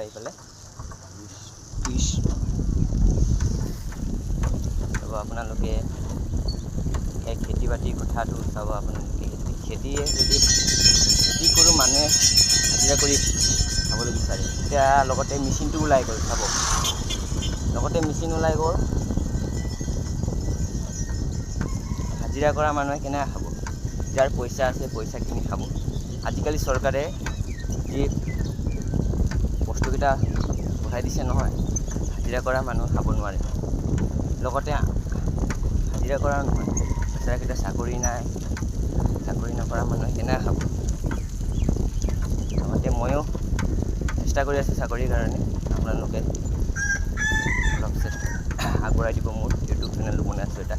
আহি পেলাই 20 চাব আপোনালোকে এই খেতি বাতিৰ কথাটো চাব আপোনালোকে খেতিয়ে যদি খেতি কৰোঁ মানুহে হাজিৰা কৰি খাবলৈ বিচাৰে এতিয়া লগতে মেচিনটো ওলাই গ'ল চাব লগতে মেচিন ওলাই গ'ল হাজিৰা কৰা মানুহে কেনেকৈ খাব যাৰ পইচা আছে পইচা কিনি খাব আজিকালি চৰকাৰে যি বস্তুকেইটা পঠাই দিছে নহয় হাজিৰা কৰা মানুহ খাব নোৱাৰে লগতে হাজিৰা কৰা নহয় বেচাৰাকেইটা চাকৰি নাই চাকৰি নকৰা মানুহে কেনেকৈ খাব লগতে ময়ো চেষ্টা কৰি আছোঁ চাকৰিৰ কাৰণে আপোনালোকে অলপ আগবঢ়াই দিব মোৰ ইউটিউব চেনেলটো বনাই আছোঁ এটা